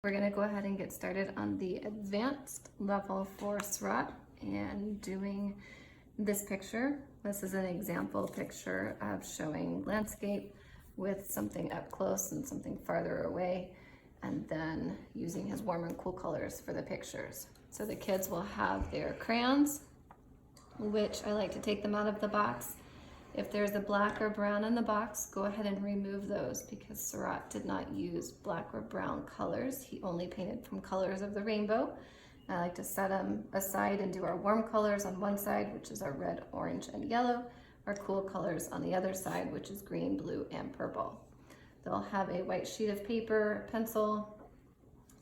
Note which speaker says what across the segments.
Speaker 1: We're going to go ahead and get started on the advanced level for Seurat and doing this picture. This is an example picture of showing landscape with something up close and something farther away, and then using his warm and cool colors for the pictures. So the kids will have their crayons, which I like to take them out of the box. If there's a black or brown in the box, go ahead and remove those because Seurat did not use black or brown colors. He only painted from colors of the rainbow. I like to set them aside and do our warm colors on one side, which is our red, orange, and yellow, our cool colors on the other side, which is green, blue, and purple. They'll have a white sheet of paper, pencil,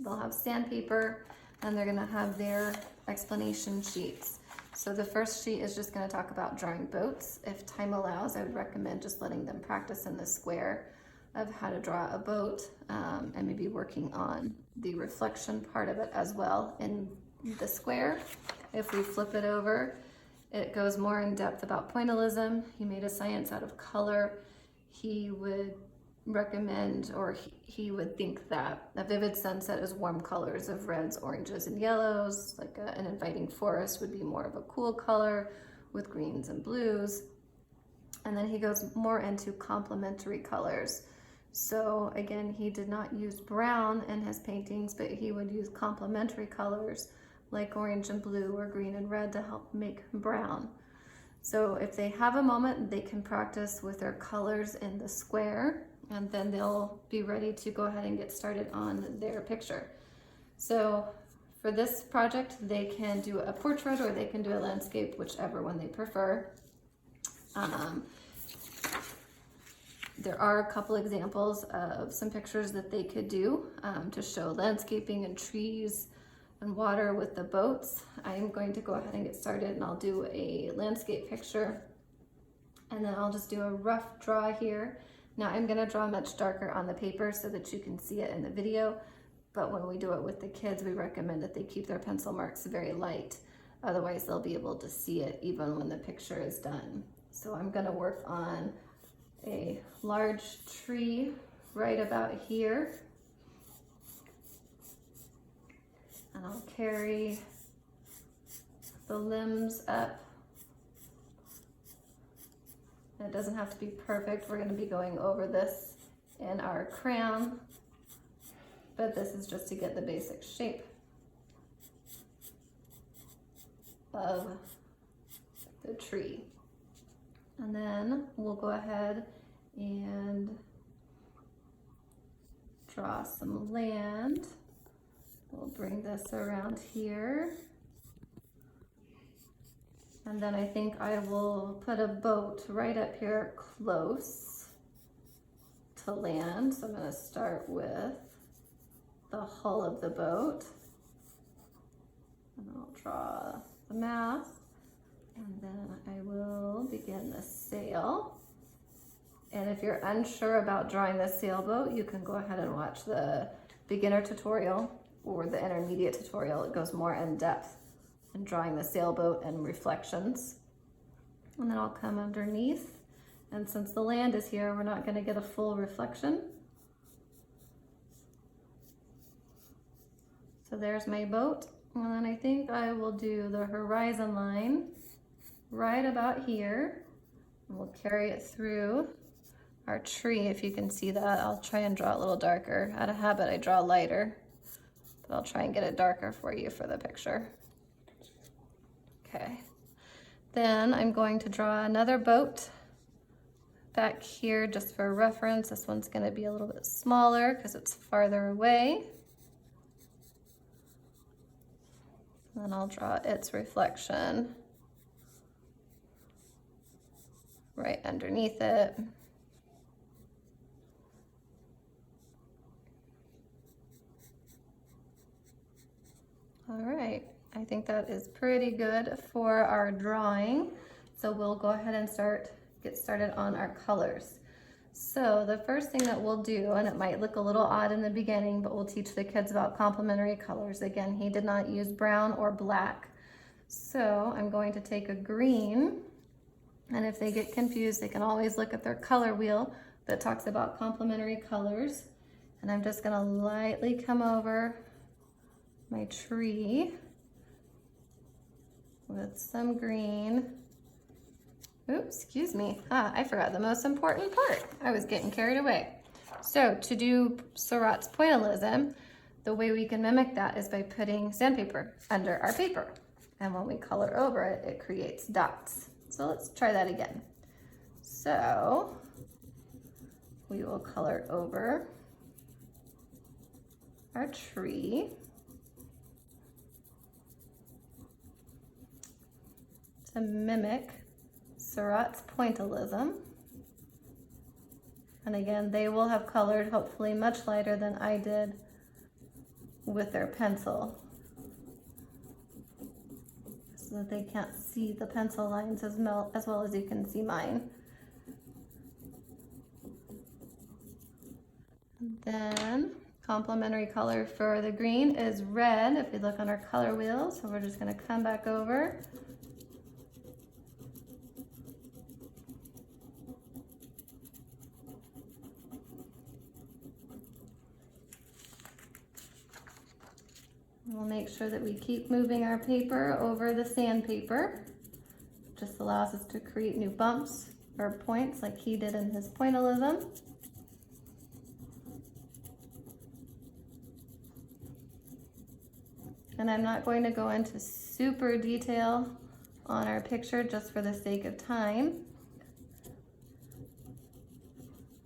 Speaker 1: they'll have sandpaper, and they're gonna have their explanation sheets. So the first sheet is just going to talk about drawing boats. If time allows, I would recommend just letting them practice in the square of how to draw a boat, and maybe working on the reflection part of it as well in the square. If we flip it over, it goes more in depth about pointillism. He made a science out of color. He would recommend, or he would think that a vivid sunset is warm colors of reds, oranges, and yellows. Like an inviting forest would be more of a cool color with greens and blues. And then he goes more into complementary colors. So again, he did not use brown in his paintings, but he would use complementary colors like orange and blue or green and red to help make brown. So if they have a moment, they can practice with their colors in the square, and then they'll be ready to go ahead and get started on their picture. So for this project, they can do a portrait or they can do a landscape, whichever one they prefer. There are a couple examples of some pictures that they could do to show landscaping and trees and water with the boats. I'm going to go ahead and get started, and I'll do a landscape picture, and then I'll just do a rough draw here. Now I'm gonna draw much darker on the paper so that you can see it in the video, but when we do it with the kids, we recommend that they keep their pencil marks very light. Otherwise they'll be able to see it even when the picture is done. So I'm gonna work on a large tree right about here. And I'll carry the limbs up. It doesn't have to be perfect. We're going to be going over this in our crayon, but this is just to get the basic shape of the tree. And then we'll go ahead and draw some land. We'll bring this around here. And then I think I will put a boat right up here close to land. So I'm going to start with the hull of the boat. And I'll draw the mast. And then I will begin the sail. And if you're unsure about drawing the sailboat, you can go ahead and watch the beginner tutorial or the intermediate tutorial. It goes more in depth in drawing the sailboat and reflections. And then I'll come underneath, and since the land is here, we're not going to get a full reflection. So there's my boat, and then I think I will do the horizon line right about here, and we'll carry it through our tree. If you can see that, I'll try and draw a little darker. Out of habit I draw lighter, but I'll try and get it darker for you for the picture. Okay, then I'm going to draw another boat back here just for reference. This one's going to be a little bit smaller because it's farther away. And then I'll draw its reflection right underneath it. All right. I think that is pretty good for our drawing. So we'll go ahead and get started on our colors. So the first thing that we'll do, and it might look a little odd in the beginning, but we'll teach the kids about complementary colors. Again, he did not use brown or black. So I'm going to take a green, and if they get confused, they can always look at their color wheel that talks about complementary colors. And I'm just gonna lightly come over my tree with some green. Oops, excuse me. I forgot the most important part. I was getting carried away. So to do Seurat's pointillism, the way we can mimic that is by putting sandpaper under our paper. And when we color over it, it creates dots. So let's try that again. So we will color over our tree to mimic Seurat's pointillism. And again, they will have colored hopefully much lighter than I did with their pencil, so that they can't see the pencil lines as well as you can see mine. And then complementary color for the green is red, if you look on our color wheel. So we're just gonna come back over. We'll make sure that we keep moving our paper over the sandpaper. Just allows us to create new bumps or points like he did in his pointillism. And I'm not going to go into super detail on our picture just for the sake of time,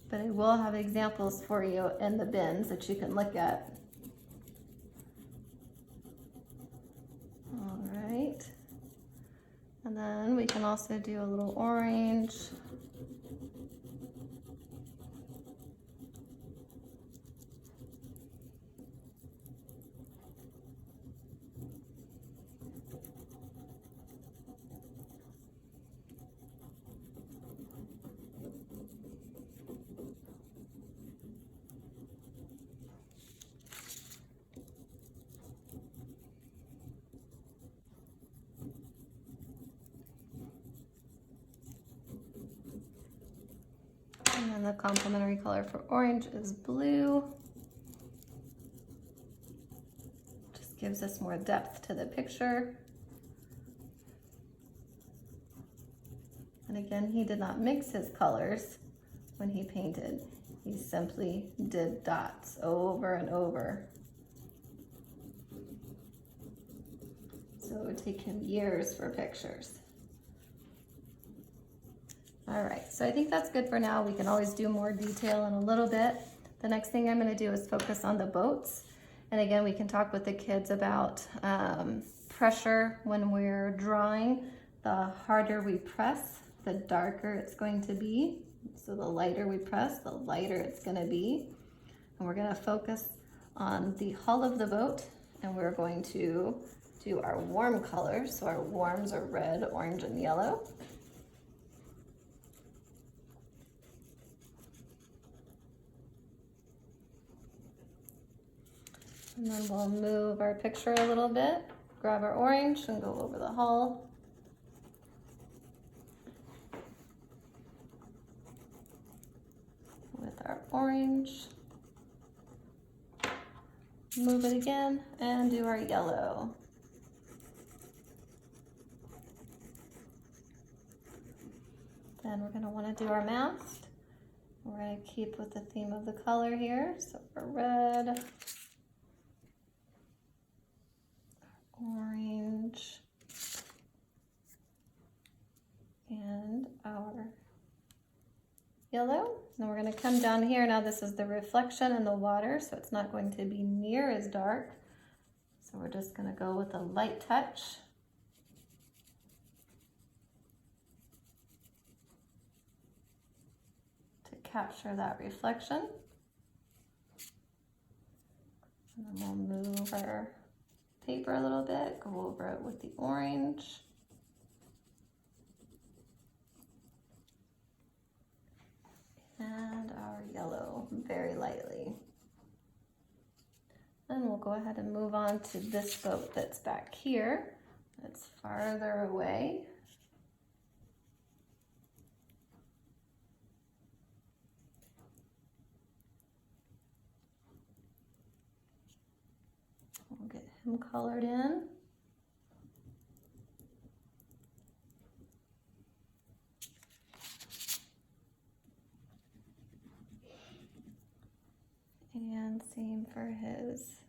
Speaker 1: but I will have examples for you in the bins that you can look at. All right, and then we can also do a little orange. And then the complementary color for orange is blue. Just gives us more depth to the picture. And again, he did not mix his colors when he painted. He simply did dots over and over. So it would take him years for pictures. All right, so I think that's good for now. We can always do more detail in a little bit. The next thing I'm gonna do is focus on the boats. And again, we can talk with the kids about pressure when we're drawing. The harder we press, the darker it's going to be. So the lighter we press, the lighter it's gonna be. And we're gonna focus on the hull of the boat, and we're going to do our warm colors. So our warms are red, orange, and yellow. And then we'll move our picture a little bit, grab our orange and go over the hull. With our orange. Move it again and do our yellow. Then we're going to want to do our mast. We're going to keep with the theme of the color here. So for red, orange, and our yellow. And we're going to come down here. Now this is the reflection in the water, so it's not going to be near as dark. So we're just going to go with a light touch. To capture that reflection. And then we'll move our paper a little bit, go over it with the orange. And our yellow very lightly. Then we'll go ahead and move on to this boat that's back here. That's farther away. him colored in. And same for his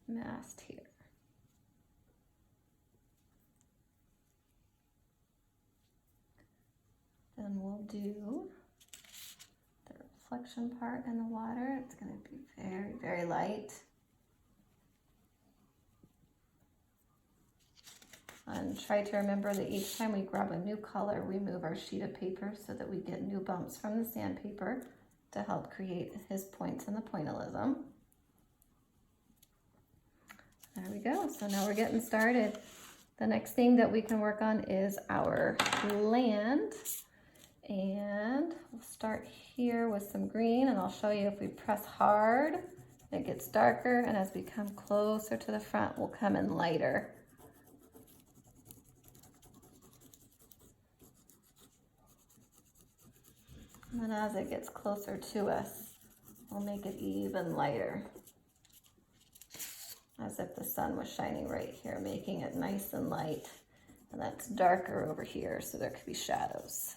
Speaker 1: mast here. Then we'll do the reflection part in the water. It's going to be very, very light. And try to remember that each time we grab a new color, we move our sheet of paper so that we get new bumps from the sandpaper to help create his points in the pointillism. There we go. So now we're getting started. The next thing that we can work on is our land. And we'll start here with some green, and I'll show you if we press hard, it gets darker, and as we come closer to the front, we'll come in lighter. And then as it gets closer to us, we'll make it even lighter. As if the sun was shining right here, making it nice and light. And that's darker over here, so there could be shadows.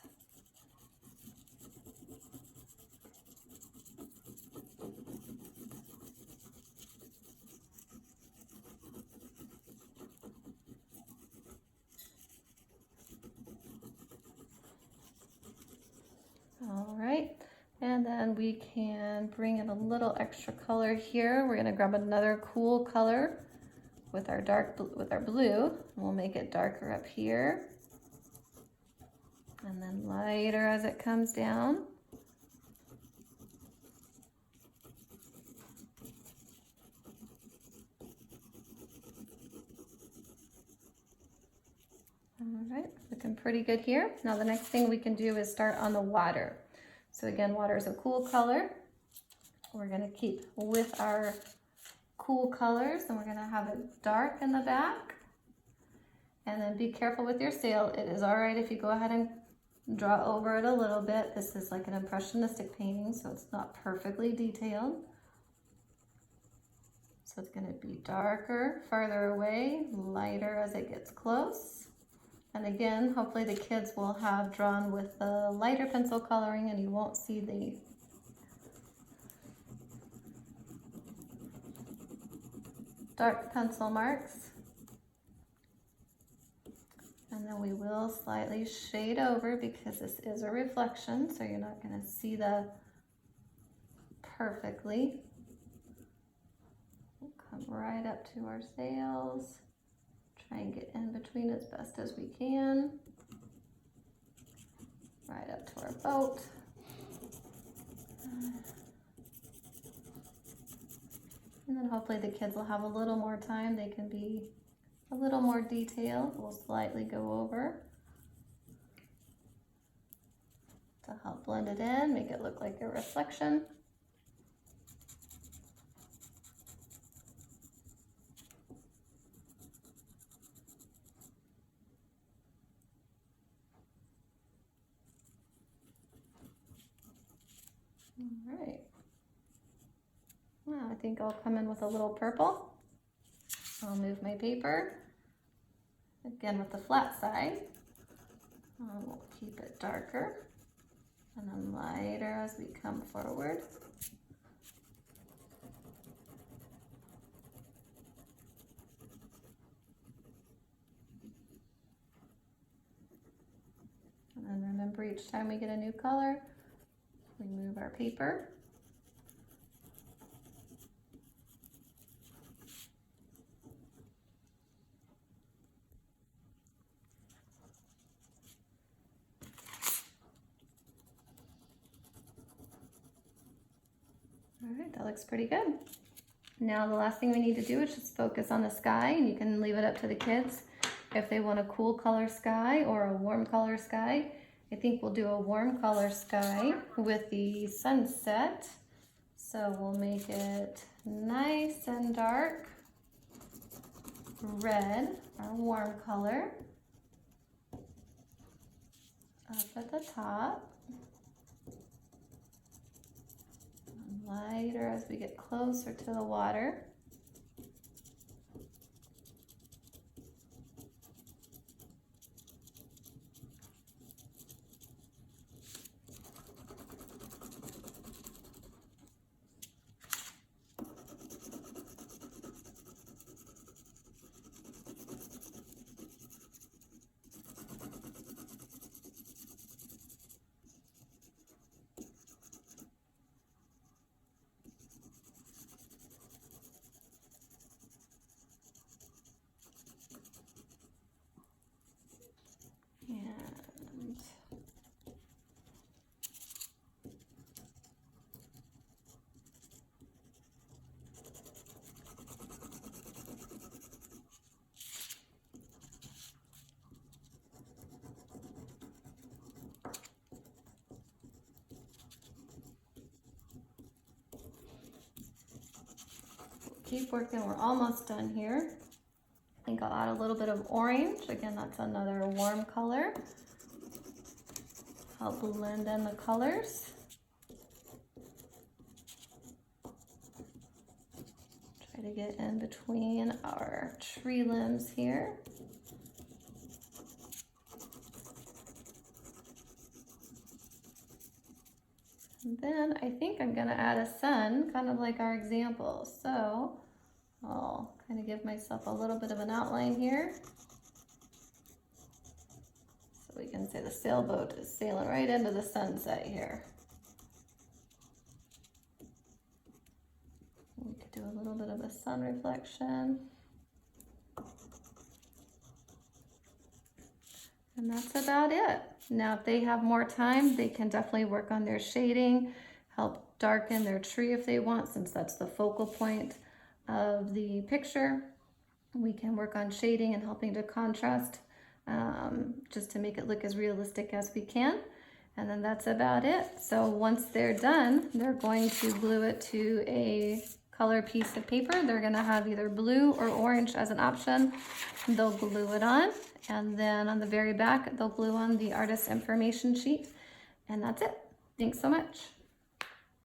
Speaker 1: All right, and then we can bring in a little extra color here. We're gonna grab another cool color with our blue, and we'll make it darker up here, and then lighter as it comes down. All right, looking pretty good here. Now the next thing we can do is start on the water. So again, water is a cool color. We're gonna keep with our cool colors, and we're gonna have it dark in the back. And then be careful with your sail. It is all right if you go ahead and draw over it a little bit. This is like an impressionistic painting, so it's not perfectly detailed. So it's gonna be darker, farther away, lighter as it gets close. And again, hopefully the kids will have drawn with the lighter pencil coloring and you won't see the dark pencil marks. And then we will slightly shade over because this is a reflection, so you're not going to see the perfectly. We'll come right up to our sails. Try and get in between as best as we can. Right up to our boat. And then hopefully the kids will have a little more time. They can be a little more detailed. We'll slightly go over to help blend it in, make it look like a reflection. All right. Well, I think I'll come in with a little purple. I'll move my paper. Again with the flat side. We'll keep it darker and then lighter as we come forward. And then remember, each time we get a new color, we move our paper. All right, that looks pretty good. Now the last thing we need to do is just focus on the sky, and you can leave it up to the kids if they want a cool color sky or a warm color sky. I think we'll do a warm color sky with the sunset. So we'll make it nice and dark red, our warm color, up at the top. Lighter as we get closer to the water. keep working. We're almost done here. I think I'll add a little bit of orange. Again, that's another warm color. Help blend in the colors. Try to get in between our tree limbs here. And then I think I'm gonna add a sun, kind of like our example. So I'll kind of give myself a little bit of an outline here. So we can say the sailboat is sailing right into the sunset here. We could do a little bit of a sun reflection. And that's about it. Now, if they have more time, they can definitely work on their shading, help darken their tree if they want, since that's the focal point of the picture. We can work on shading and helping to contrast, just to make it look as realistic as we can. And then that's about it. So once they're done, they're going to glue it to a color piece of paper. They're gonna have either blue or orange as an option. They'll glue it on, and then on the very back, they'll glue on the artist information sheet. And that's it. Thanks so much.